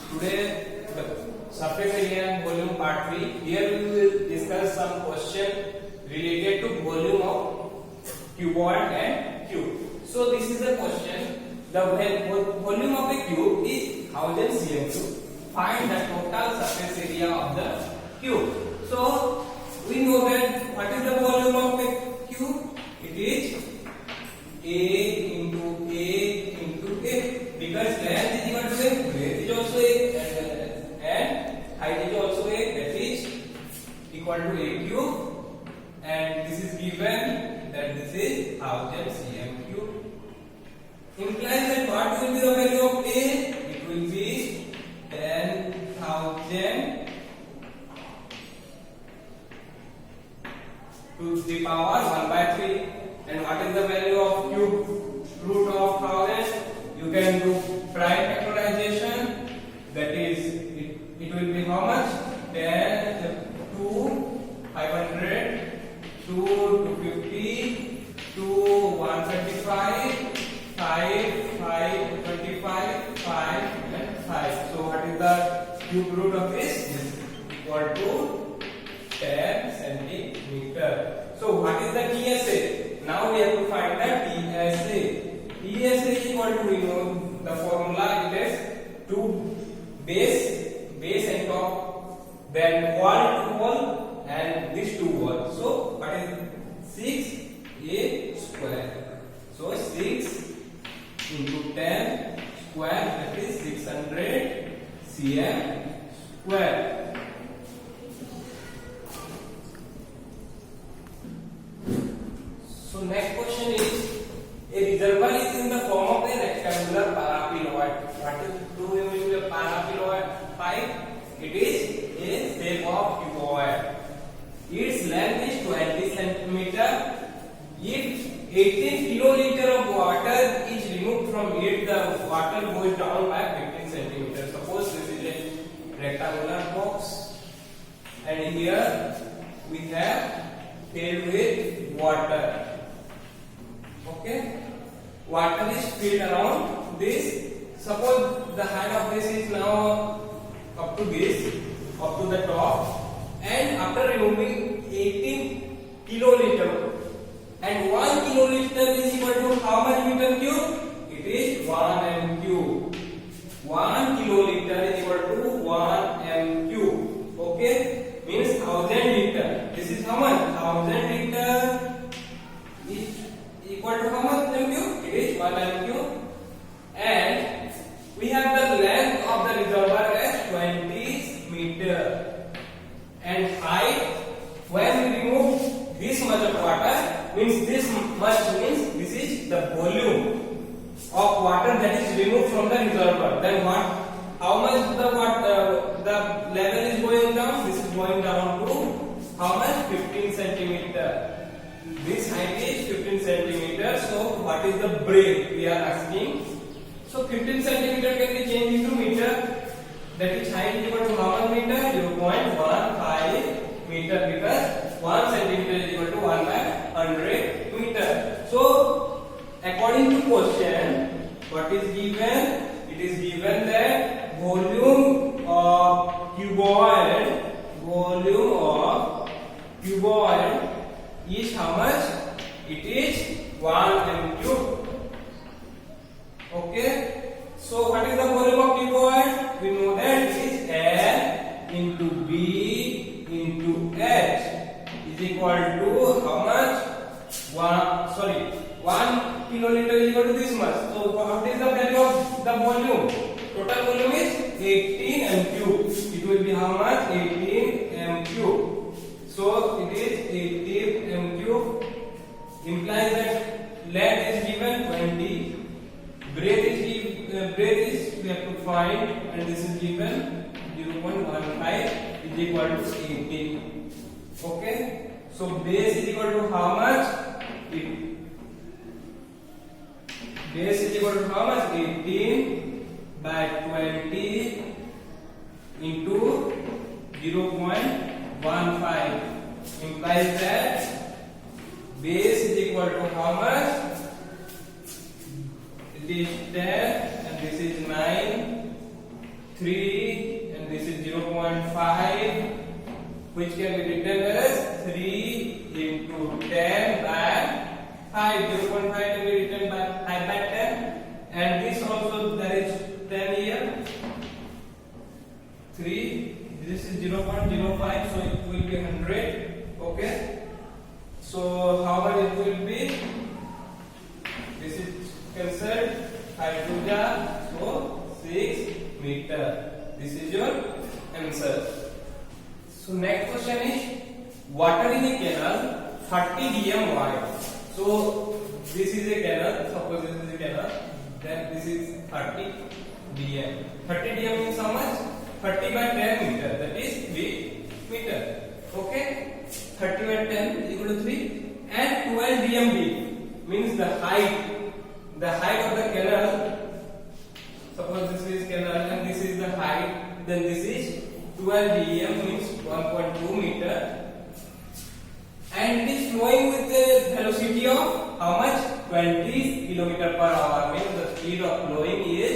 Today the surface area and volume part 3. Here we will discuss some question related to volume of cuboid and cube. So this is the question. The volume of a cube is 1000 cm cube. Find the total surface area of the cube. So we know that what is the volume of a cube? It is A into A because length is equal to A, breadth is also A, and height is also A, that is equal to A cube, and this is given that this is 1000 cm cube. Implies that what will be the value of A? It will be 10,000 to the power 1/3. And what is the value of cube root of 1000? You can do prime factorization. That is, it will be how much? 10 to 500 to 250 to 125 5 25 5 and 5. So what is the cube root of this? Is equal to 10 centimeter. So what is the TSA? Now we have to find the TSA. TSA is equal to, we know the formula, it is two base and top, then wall to wall, and this two wall. So what is 6A square? So 6 into 10 square, that is 600 cm square. So next question is, a reservoir is in the form of a rectangular parapilloid. What is a parapilloid pipe? It is a shape of cuboid. Its length is 20 centimeter. If 18 kiloliter of water is removed from it, the water goes down by 15 centimeters. Suppose this is a rectangular box, and here we have filled with water. Okay, water is filled around this. Suppose the height of this is now up to this, up to the top, and after removing 18 kiloliter, and 1 kiloliter is equal to how much meter cube? It is 1 m cube. 1 kiloliter is equal to 1 m cube. Okay, means 1000 liter. This is how much? 1000 liter is equal to how much m cube? It is 1 m cube. And we have the length of the reservoir as 20 meter. And height, when we remove this much of water, means this much means this is the volume of water that is removed from the reservoir. Then what? How much the water, the level is going down? This is going down to how much? 15 centimeter. This height is 15 centimeter. So what is the breadth? We are asking. So 15 centimeter can be changed into meter. That is height is equal to how much meter? 0.15 meter, because 1 centimeter is equal to 1/100 meter. So according to question, what is given? It is given that volume of cuboid is how much? It is 1 m cube. Okay. So what is the volume of cuboid? We know that it is L into B into H is equal to how much? 1 kiloliter is equal to this much. So what is the value of the volume? Total volume is 18 m cube. It will be how much? 18 m cube. So it is 18 m cube. Implies that length is given 20. Breadth is we have to find, and this is given 0.15 is equal to 18. Okay. So base is equal to how much? Base is equal to how much? 18 by 20 into 0.15 implies that base is equal to how much? It is 10 and this is 9 3 and this is 0.5, which can be written as 3 into 10 by 5. 0.5 can be written by 5 by 10, and this also there is 10 here. 3, this is 0.05, so it will be 100. Okay, so how much it will be? This is cancelled. 5 to the, so 6 meter. This is your answer. So next question is, water in a canal 30 dm wide. So this is a canal. Suppose this is a canal. Then this is 30 dm. 30 dm means how much? 30 by 10 meter. That is 3 meter. Okay. 30 by 10 is equal to 3. And 12 dm deep means the height. The height of the canal. Suppose this is canal and this is the height. Then this is 12 dm means 1.2 meter. And it is flowing with the velocity of how much? 20 kilometer per hour. Means the speed of flowing is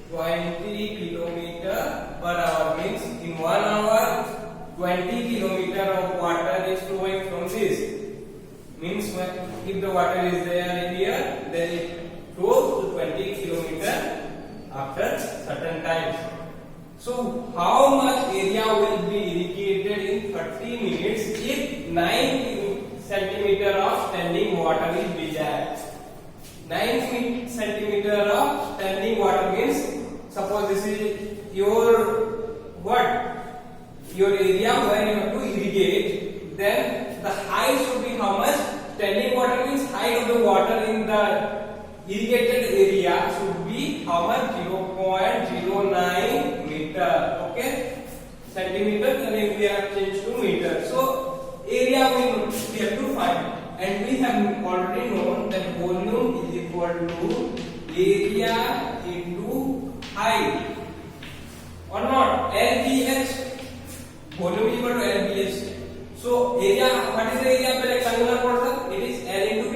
20 kilometer per hour. Means in 1 hour 20 kilometer of water is flowing from this. Means if the water is there here, then it flows to 20 kilometer after certain times. So how much area will be irrigated in 30 minutes if 9 centimeter of standing water is desired? 9 centimeter of standing water means, suppose this is your what? Your area where you have to irrigate. Then the height should be how much? Standing water means height of the water in the irrigated area should be how much? 0.09 meter. Okay, centimeter, and we have changed to meter. So area we have to find, and we have already known that volume is equal to area into height, or not? LBH. Volume is equal to LBH. So area, what is the area of a rectangular portion? It is L into B,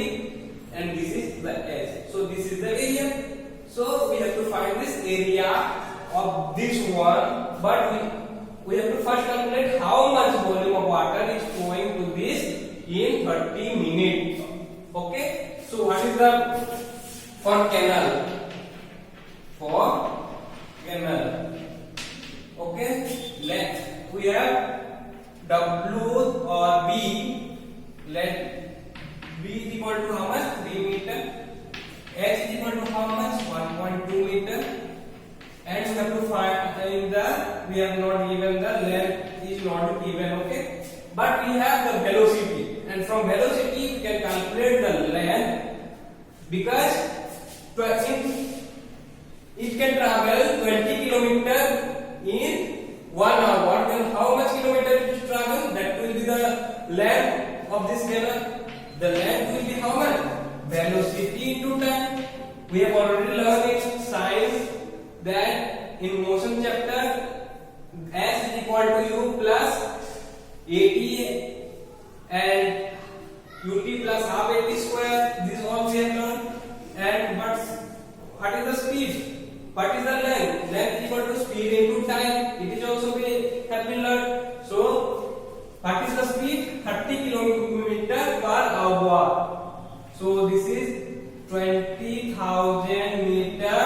and this is the S. So this is the area. So we have to find this area of this one, but we have to first calculate how much volume of water is flowing to this in 30 minutes. Okay. So what is the for canal? For canal. Okay. Let we have W or B. Let B is equal to how much? 3 meter. H is equal to how much? 1.2 meter. And we have to find in the, we have not given the length is not given. Okay, but we have the velocity, and from velocity we can calculate the length, because it can travel 20 kilometer in 1 hour. Then how much kilometer it will travel? That will be the length of this canal. The length will be how much? Velocity into time. We have already learned in science that in motion chapter, S is equal to U plus AT and UT plus half AT square. This all we have learned. And but what is the speed? What is the length? Length is equal to speed into time. It is also we have been learned. So what is the speed? 30 kilometer per hour. So this is 20,000 meter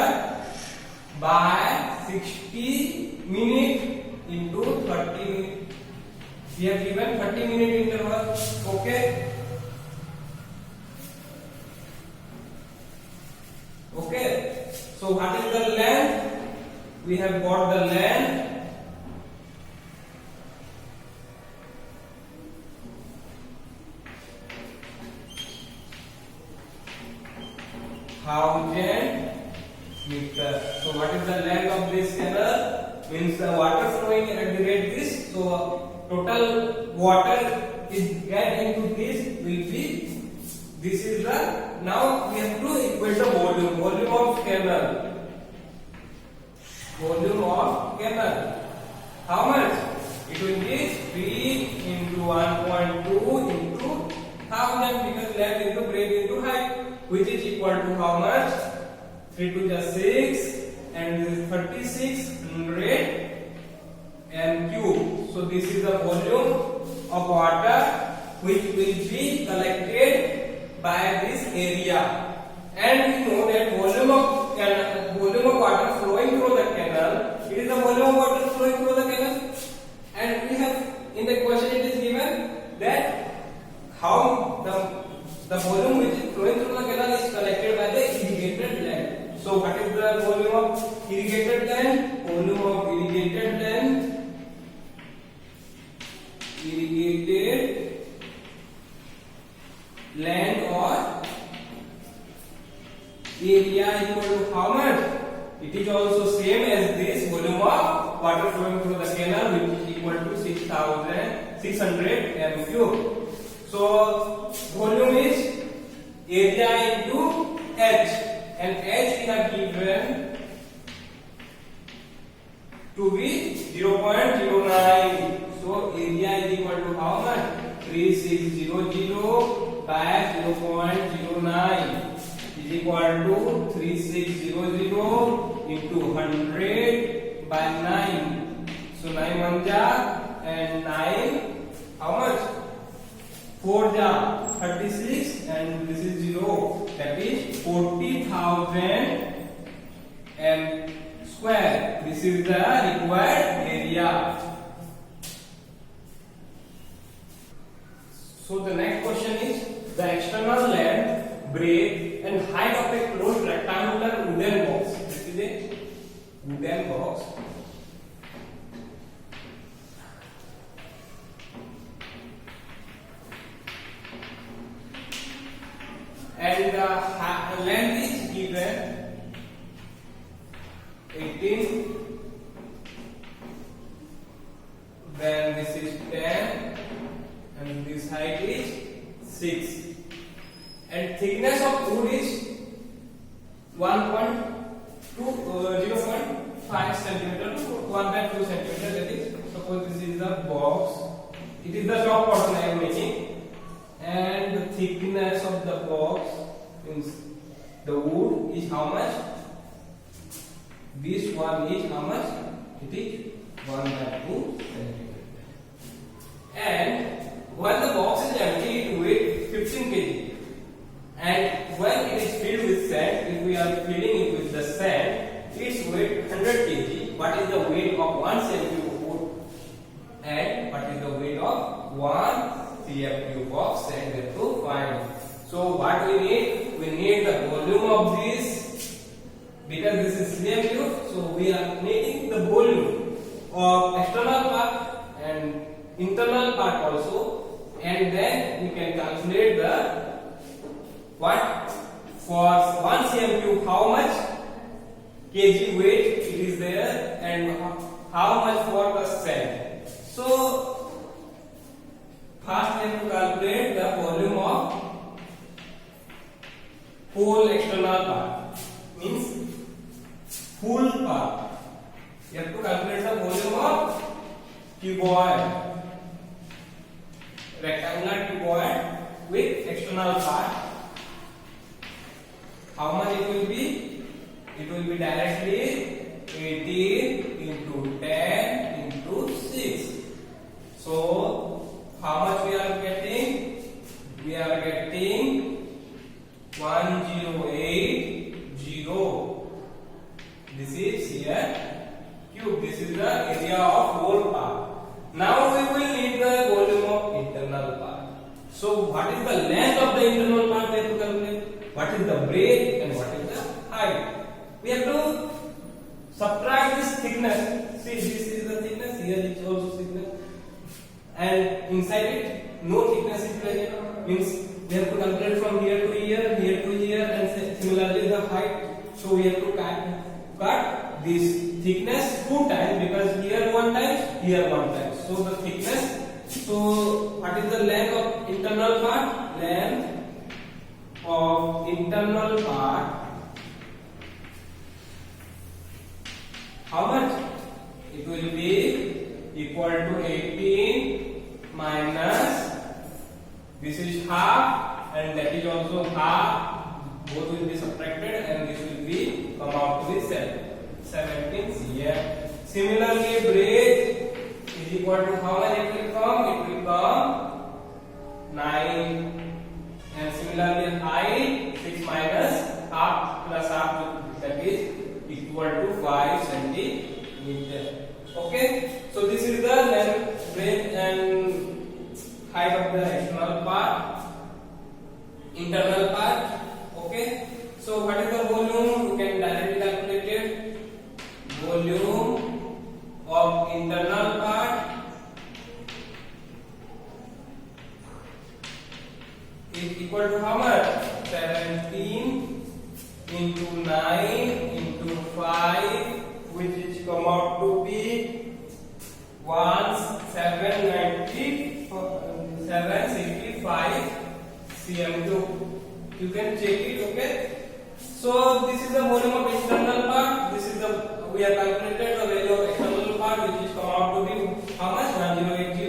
by 60 minutes into 30 minutes. We have given 30 minute interval. Okay. Okay. So what is the length? We have got the length. Thousand meter. So what is the length of this canal? Means the water flowing at the rate this. So total water is get into this will be. This is the, now we have to equate the volume. Volume of canal. Volume of canal. How much? It will be 3 into 1.2 into 1000, because length into breadth into height, which is equal to how much? 3 to the 6, and this is 36, 600 m cube. So this is the volume of water which will be collected by this area. And we know that volume of water flowing through the canal, it is the volume of water flowing through the canal. And we have in the question it is given that how the volume which is flowing through the canal is collected by the irrigated land. So what is the volume of irrigated land? Volume of irrigated land, or area equal to how much? It is also same as this volume of water flowing through the canal, which is equal to 600 m cube. So volume is area into H, and H we have given to be 0.09. So area is equal to how much? 3600 by 0.09 is equal to 3600 into 100 by 9. So 9 1 ja and 9 how much? 4 ja 36, and this is 0, that is 40,000 m square. This is the required area. So the next question is the external length, breadth and height of a closed rectangular wooden box. This is a wooden box. And the length is given 18, then this is 10, and this height is 6, and thickness of wood is 0.5 centimeter to 1.2 centimeter. That is, suppose this is the box, it is the top portion I am making, and the thickness of the box means the wood is how much? This one is how much? It is 1.2 centimeter. And when the box is empty, it weighs 15 kg. And when it is filled with sand, if we are filling it with the sand, its weight 100 kg. What is the weight of 1 cm of wood? And what is the weight of 1 cm cube of sand? We have to find. So what we need? We need the volume of this, because this is cm cube. So we are needing the volume of external part and internal part also, and then we can calculate the what for 1 cm cube how much kg weight it is there, and how much for the sand. So first we have to calculate the volume of whole external part, means full part. You have to calculate the volume of cuboid, rectangular cuboid with external part. How much it will be? It will be directly 18 into 10 into 6. So how much we are getting? We are getting 1080. This is here cube. This is the area of whole part. Now we will need the volume of internal part. So what is the length of the internal part? We have to calculate. What is the breadth and what is the height? We have to subtract this thickness. See, this is the thickness. Here it is also thickness, and inside it no thickness is present. Means we have to calculate from here to here, and similarly the height. So we have to cut this thickness 2 times, because here 1 time, here 1 time. So the thickness. So what is the length of internal part? Length of internal part. How much? It will be equal to 18 minus, this is half, and that is also half. Both will be subtracted, and this will be come out to be 17 cm. Similarly, breadth is equal to how much it will come? It will come 9. And similarly, height 6 minus half plus half, that is equal to 5 centimeter. Okay, so this is the length, breadth and height of the external part. Internal part. Okay, so what is the volume? You can directly calculate it. Volume of internal part is equal to how much? 17 into 9 into 5, which is come out to be 765 cm3. You can check it. Okay, so this is the volume of internal part. This is the, we have calculated the value of external part, which is come out to be how much? 1080.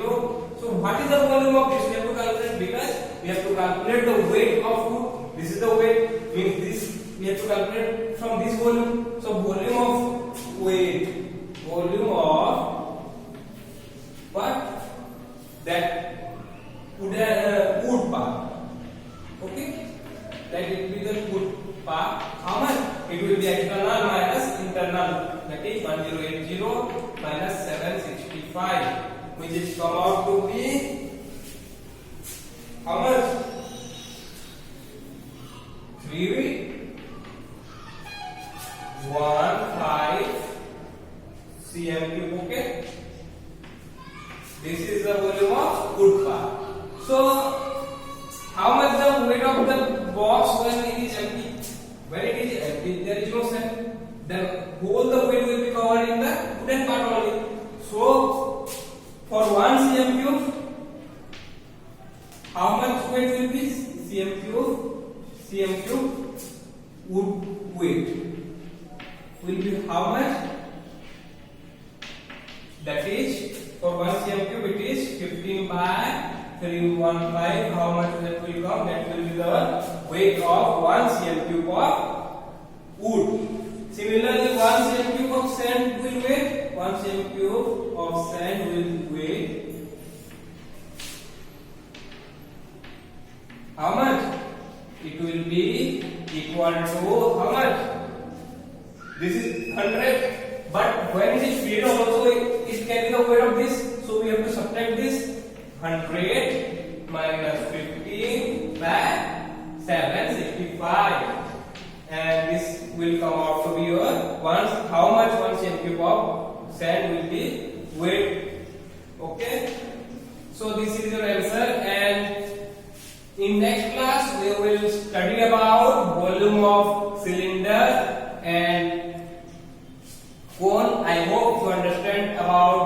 So what is the volume of this? We have to calculate, because we have to calculate the weight of food. This is the weight, means this we have to calculate from this volume. So volume of weight, volume of what? That wood part. Okay, that it will be the wood part. How much? It will be external minus internal, that is 1080 minus 765, which is come out to be how much? 315 cm3. Okay, this is the volume of wood part. So how much the weight of the box when it is empty? When it is empty, there is no sand. Then all the weight will be covered in the wooden part only. So for 1 cm cube, how much weight will be? cm cube wood weight will be how much? That is, for 1 cm cube it is 15 by 315. How much that will come? That will be the weight of 1 cm cube of wood. Similarly, 1 cm cube of sand will weigh, 1 cm cube of sand will weigh how much? It will be equal to how much? This is 100, but when it is filled also it can be the weight of this. So we have to subtract this. 100 minus 15 by 765, and this will come out to be your how much 1 cm cube of sand will be weight. Okay, so this is your answer, and in next class we will study about volume of cylinder and cone. I hope you understand about